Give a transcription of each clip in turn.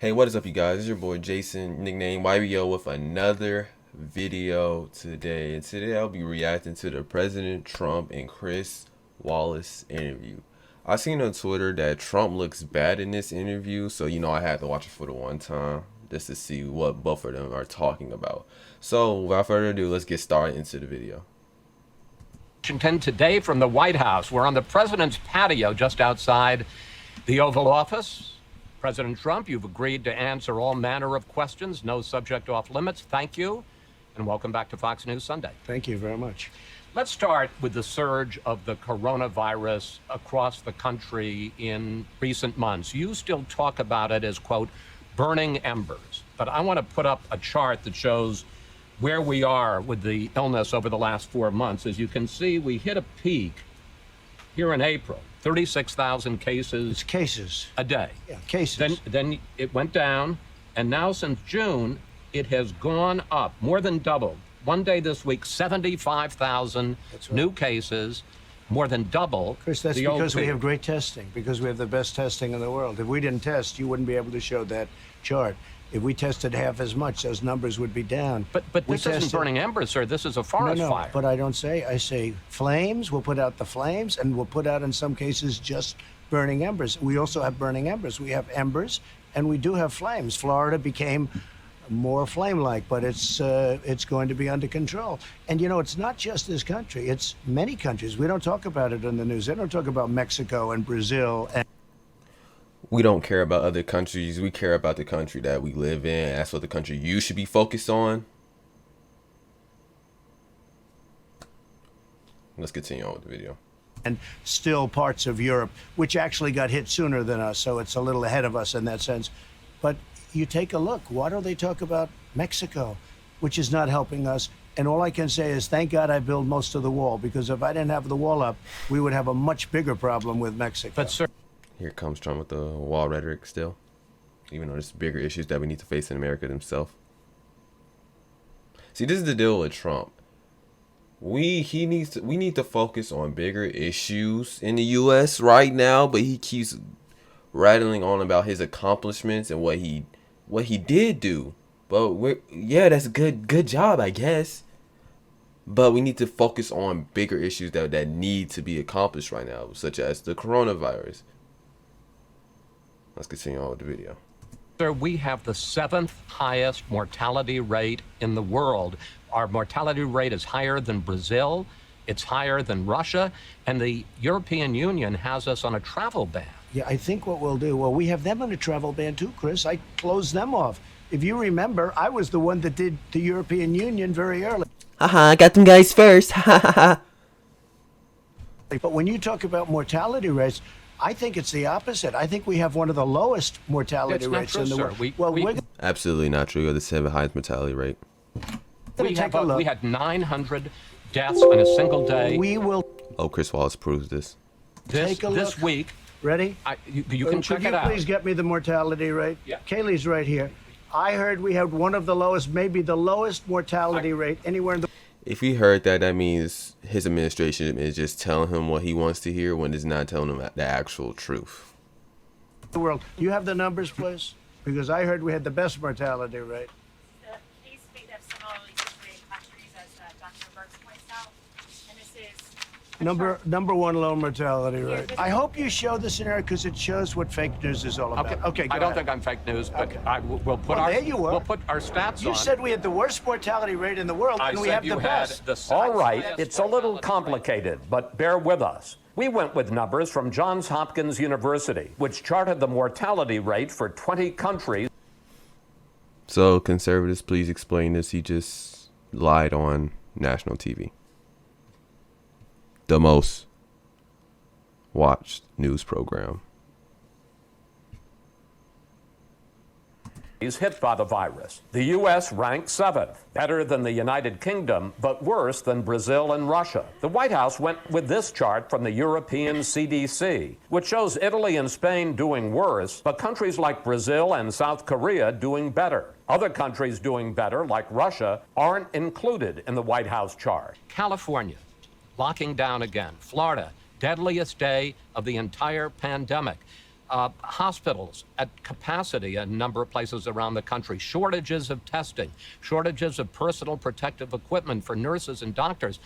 Hey, what is up, you guys? It's your boy Jason, nickname YBO, with another video today. And today I'll be reacting to the President Trump and Chris Wallace interview. I seen on Twitter that Trump looks bad in this interview, so I had to watch it for the one time just to see what both of them are talking about. So without further ado, let's get started into the video. Washington today from the White House. We're on the president's patio just outside the Oval Office. President Trump, you've agreed to answer all manner of questions, no subject off limits. Thank you, and welcome back to Fox News Sunday. Thank you very much. Let's start with the surge of the coronavirus across the country in recent months. You still talk about it as, quote, burning embers. But I want to put up a chart that shows where we are with the illness over the last 4 months. As you can see, we hit a peak here in April. 36,000 cases. It's cases a day. Yeah, cases. Then it went down, and now since June, it has gone up, more than doubled. One day this week, 75,000 new cases, more than double. Chris, that's because we have great testing, because we have the best testing in the world. If we didn't test, you wouldn't be able to show that chart. If we tested half as much, those numbers would be down. But this isn't burning embers, sir. This is a forest fire. But I don't say. I say flames. We'll put out the flames, and we'll put out, in some cases, just burning embers. We also have burning embers. We have embers, and we do have flames. Florida became more flame-like, but it's going to be under control. And, it's not just this country. It's many countries. We don't talk about it in the news. They don't talk about Mexico and Brazil and We don't care about other countries. We care about the country that we live in. That's what the country you should be focused on. Let's continue on with the video. And still parts of Europe, which actually got hit sooner than us, so it's a little ahead of us in that sense. But you take a look. Why don't they talk about Mexico, which is not helping us? And all I can say is, thank God I built most of the wall, because if I didn't have the wall up, we would have a much bigger problem with Mexico. But, sir, Here comes Trump with the wall rhetoric still, even though there's bigger issues that we need to face in America themselves. See, this is the deal with Trump. We need to focus on bigger issues in the U.S. right now, but he keeps rattling on about his accomplishments and what he did do. But that's a good job, I guess. But we need to focus on bigger issues that need to be accomplished right now, such as the coronavirus. Let's continue on with the video. Sir, we have the 7th highest mortality rate in the world. Our mortality rate is higher than Brazil. It's higher than Russia. And the European Union has us on a travel ban. Yeah, I think what we'll do, we have them on a travel ban too, Chris. I closed them off. If you remember, I was the one that did the European Union very early. I got them guys first. But when you talk about mortality rates, I think it's the opposite. I think we have one of the lowest mortality rates in the world. Absolutely not true. We have the 7th highest mortality rate. We had 900 deaths in a single day. Oh, Chris Wallace proves this. This week. Ready? You can check it out. Could you please get me the mortality rate? Yeah. Kaylee's right here. I heard we had one of the lowest, maybe the lowest mortality rate anywhere in the If he heard that, that means his administration is just telling him what he wants to hear when it's not telling him the actual truth. world. You have the numbers, please? Because I heard we had the best mortality rate. The case rate of similarly situated countries, as Dr. Burks points out, and this is Number one low mortality rate. I hope you show this in there because it shows what fake news is all about. Okay, go I don't ahead. think I'm fake news, but Okay. we'll put Well, there you were. we'll put our stats You on. said we had the worst mortality rate in the world, I and we said have you the had best. the All right, highest it's a little mortality complicated, but bear with us. We went with numbers from Johns Hopkins University, which charted the mortality rate for 20 countries. So, conservatives, please explain this. He just lied on national TV. The most watched news program. Hit by the virus. The U.S. ranked 7th, better than the United Kingdom, but worse than Brazil and Russia. The White House went with this chart from the European CDC, which shows Italy and Spain doing worse, but countries like Brazil and South Korea doing better. Other countries doing better, like Russia, aren't included in the White House chart. California, locking down again. Florida, deadliest day of the entire pandemic. hospitals at capacity in a number of places around the country, shortages of testing, shortages of personal protective equipment for nurses and doctors.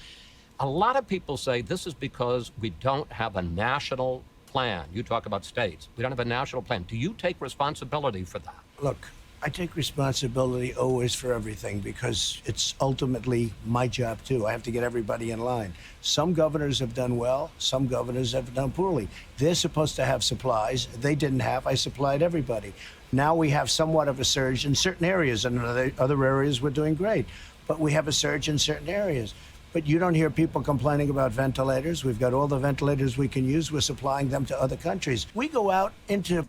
A lot of people say this is because we don't have a national plan. You talk about states. We don't have a national plan. Do you take responsibility for that? Look, I take responsibility always for everything because it's ultimately my job too. I have to get everybody in line. Some governors have done well, some governors have done poorly. They're supposed to have supplies. They didn't have. I supplied everybody. Now we have somewhat of a surge in certain areas, and in other areas we're doing great. But we have a surge in certain areas. But you don't hear people complaining about ventilators. We've got all the ventilators we can use. We're supplying them to other countries. We go out into...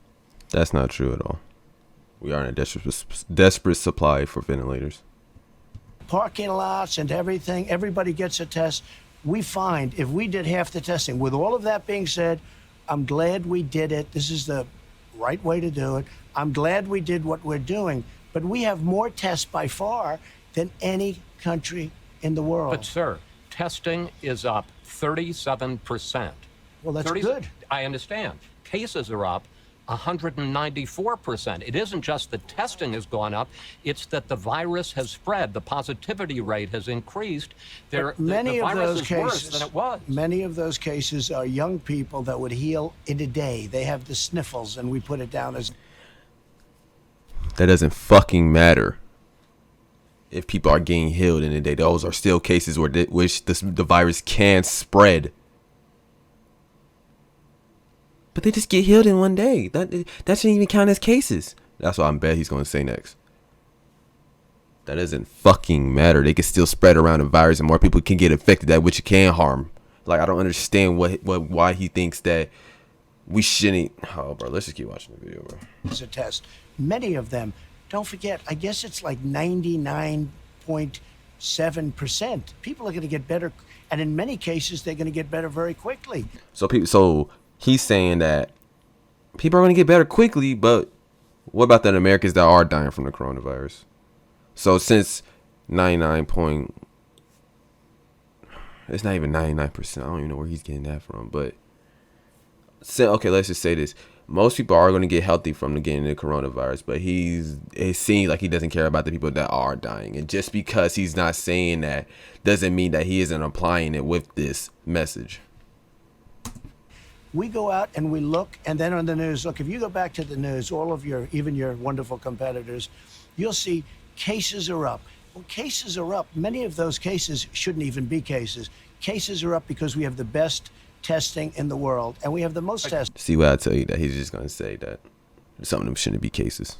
That's not true at all. We are in a desperate supply for ventilators. Parking lots and everything. Everybody gets a test. We find if we did half the testing, with all of that being said, I'm glad we did it. This is the right way to do it. I'm glad we did what we're doing. But we have more tests by far than any country in the world. But, sir, testing is up 37%. Well, that's good. I understand. Cases are up 194%. It isn't just that testing has gone up, it's that the virus has spread. The positivity rate has increased. Many the of virus those is cases, worse than it was. Many of those cases are young people that would heal in a day. They have the sniffles, and we put it down as... That doesn't fucking matter. If people are getting healed in a day, those are still cases where the virus can spread. But they just get healed in one day. That shouldn't even count as cases. That's what I bet he's going to say next. That doesn't fucking matter. They can still spread around the virus, and more people can get affected. That which can harm. Like, I don't understand why he thinks that we shouldn't. Oh, bro, let's just keep watching the video, bro. As a test, many of them. Don't forget, I guess it's like 99.7%. People are going to get better, and in many cases, they're going to get better very quickly. So he's saying that people are going to get better quickly, but what about the Americans that are dying from the coronavirus? So since 99 point, it's not even 99%. I don't even know where he's getting that from, but okay, let's just say this. Most people are going to get healthy from getting the coronavirus, but it seems like he doesn't care about the people that are dying. And just because he's not saying that doesn't mean that he isn't applying it with this message. We go out and we look, and then on the news, look, if you go back to the news, even your wonderful competitors, you'll see cases are up. Well, cases are up. Many of those cases shouldn't even be cases. Cases are up because we have the best testing in the world, and we have the most tests. See what I tell you, that he's just going to say that some of them shouldn't be cases.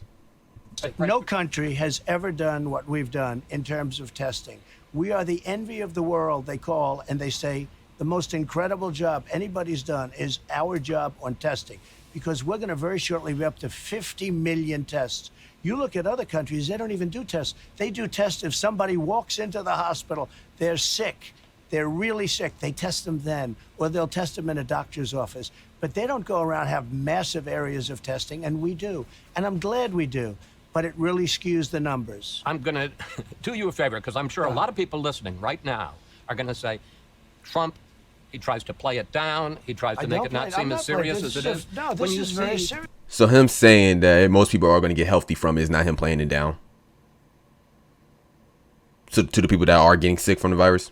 No country has ever done what we've done in terms of testing. We are the envy of the world, they call, and they say the most incredible job anybody's done is our job on testing, because we're going to very shortly be up to 50 million tests. You look at other countries, they don't even do tests. They do tests if somebody walks into the hospital, they're sick. They're really sick. They test them then, or they'll test them in a doctor's office. But they don't go around and have massive areas of testing, and we do. And I'm glad we do. But it really skews the numbers. I'm going to do you a favor, because I'm sure a lot of people listening right now are going to say, Trump, he tries to play it down. He tries to make it not seem as serious as it is. No, this is very serious. So him saying that most people are going to get healthy from it is not him playing it down. So to the people that are getting sick from the virus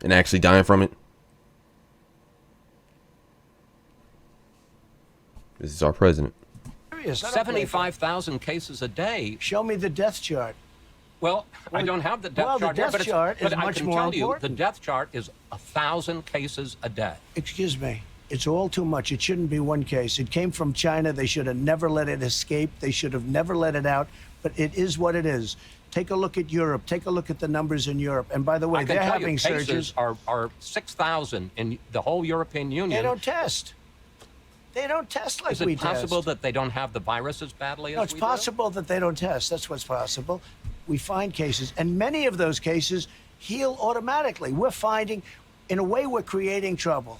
and actually dying from it. This is our president. 75,000 cases a day. Show me the death chart. Well, I don't have the death chart. The death chart is much more important. I can tell you, the death chart is 1,000 cases a day. Excuse me. It's all too much. It shouldn't be one case. It came from China. They should have never let it escape. They should have never let it out. But it is what it is. Take a look at Europe. Take a look at the numbers in Europe. And by the way, they're having surges. Are 6,000 in the whole European Union. They don't test. They don't test like we test. Is it possible that they don't have the virus as badly as we do? No, it's possible that they don't test. That's what's possible. We find cases, and many of those cases heal automatically. We're finding, in a way, we're creating trouble.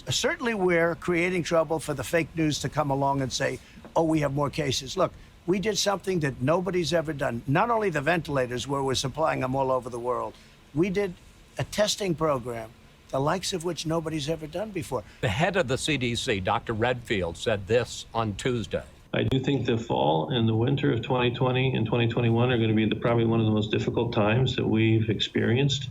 Certainly we're creating trouble for the fake news to come along and say, oh, we have more cases. Look, we did something that nobody's ever done. Not only the ventilators, where we're supplying them all over the world. We did a testing program the likes of which nobody's ever done before. The head of the CDC, Dr. Redfield, said this on Tuesday. I do think the fall and the winter of 2020 and 2021 are going to be probably one of the most difficult times that we've experienced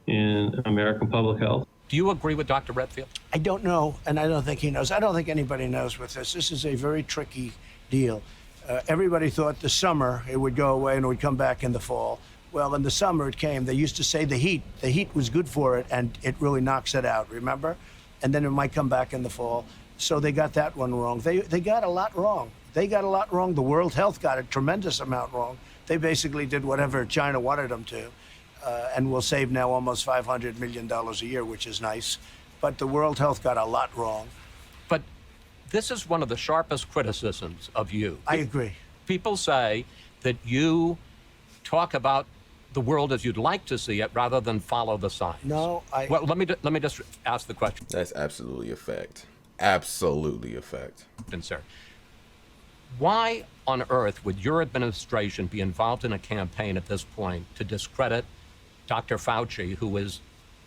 in American public health. Do you agree with Dr. Redfield? I don't know, and I don't think he knows. I don't think anybody knows with this. This is a very tricky deal. Everybody thought the summer it would go away and it would come back in the fall. Well, in the summer it came. They used to say the heat was good for it, and it really knocks it out, remember? And then it might come back in the fall. So they got that one wrong. They got a lot wrong. They got a lot wrong. The World Health got a tremendous amount wrong. They basically did whatever China wanted them to, and will save now almost $500 million a year, which is nice. But the World Health got a lot wrong. But this is one of the sharpest criticisms of you. I agree. People say that you talk about the world as you'd like to see it rather than follow the signs. No, Well, let me just ask the question. That's absolutely a fact. Absolutely a fact. Sir, why on earth would your administration be involved in a campaign at this point to discredit Dr. Fauci, who is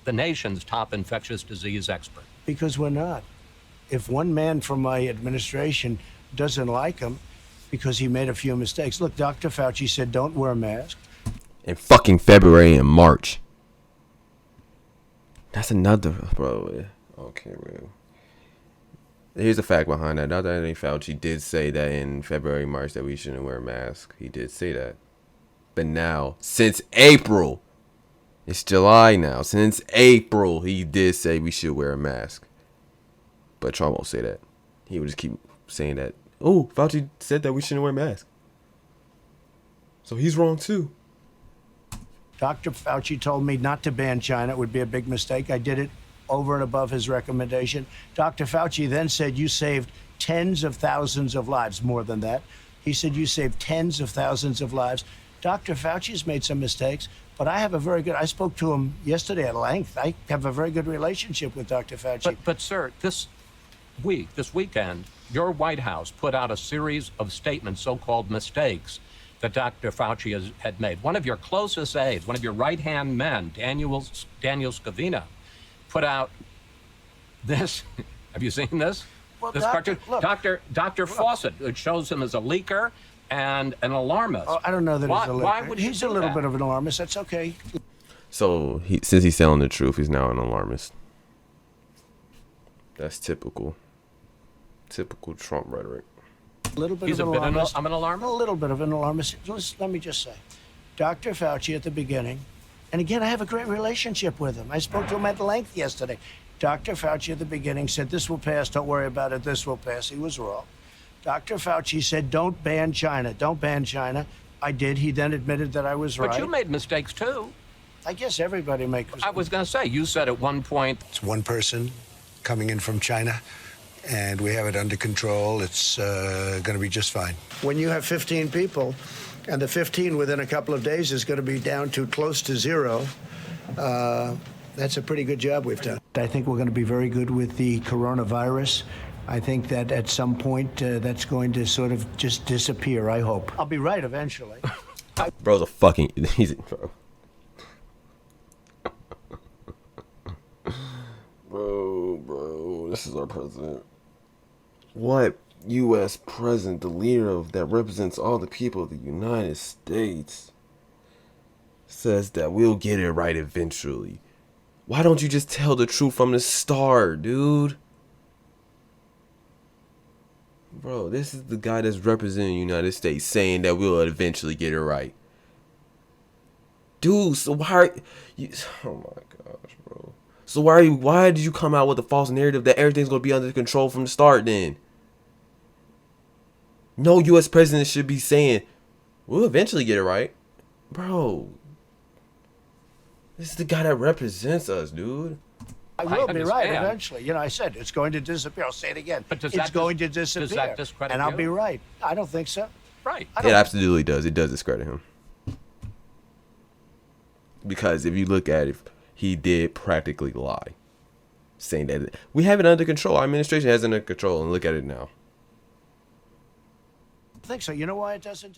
the nation's top infectious disease expert? Because we're not. If one man from my administration doesn't like him because he made a few mistakes. Look, Dr. Fauci said don't wear a mask. In fucking February and March. That's another, bro. Okay, bro. Here's the fact behind that. Dr. Anthony Fauci did say that in February, March that we shouldn't wear a mask. He did say that. But now, since April, it's July now. Since April, he did say we should wear a mask. But Trump won't say that. He would just keep saying that. Oh, Fauci said that we shouldn't wear a mask. So he's wrong too. Dr. Fauci told me not to ban China. It would be a big mistake. I did it over and above his recommendation. Dr. Fauci then said you saved tens of thousands of lives, more than that. He said you saved tens of thousands of lives. Dr. Fauci's made some mistakes, but I spoke to him yesterday at length. I have a very good relationship with Dr. Fauci. But sir, this weekend, your White House put out a series of statements, so-called mistakes, that Dr. Fauci had made. One of your closest aides, one of your right-hand men, Daniel Scavino, put out this. Have you seen this? Well, this doctor, cartoon? look, Dr. Fawcett, it shows him as a leaker and an alarmist. Oh, I don't know that he's a leaker. Why would he's you a do little that? bit of an alarmist. That's okay. So since he's telling the truth, he's now an alarmist. That's typical Trump rhetoric. A little bit He's of a an bit of alarmist. an alarmist? A little bit of an alarmist. Let me just say, Dr. Fauci at the beginning, and again, I have a great relationship with him. I spoke to him at length yesterday. Dr. Fauci at the beginning said, this will pass, don't worry about it, this will pass. He was wrong. Dr. Fauci said, don't ban China, don't ban China. I did. He then admitted that I was right. But you made mistakes too. I guess everybody makes mistakes. I was going to say, you said at one point, It's one person coming in from China, and we have it under control. It's going to be just fine. When you have 15 people, and the 15 within a couple of days is going to be down to close to zero, that's a pretty good job we've done. I think we're going to be very good with the coronavirus. I think that at some point that's going to sort of just disappear, I hope. I'll be right eventually. Bro's a fucking bro. Bro, this is our president. What U.S. president, the leader that represents all the people of the United States, says that we'll get it right eventually? Why don't you just tell the truth from the start, dude? Bro, this is the guy that's representing the United States saying that we'll eventually get it right. Dude, so why are you... Oh my gosh, bro. So why did you come out with a false narrative that everything's going to be under control from the start then? No U.S. president should be saying, we'll eventually get it right. Bro. This is the guy that represents us, dude. I will be right understand. eventually. You know, I said it's going to disappear. I'll say it again. But it's going to disappear. does that discredit and I'll you? be right. I don't think so. right. I It don't, absolutely does. It does discredit him. Because if you look at it, he did practically lie. Saying that we have it under control. Our administration has it under control. And look at it now. think so. You know why it doesn't?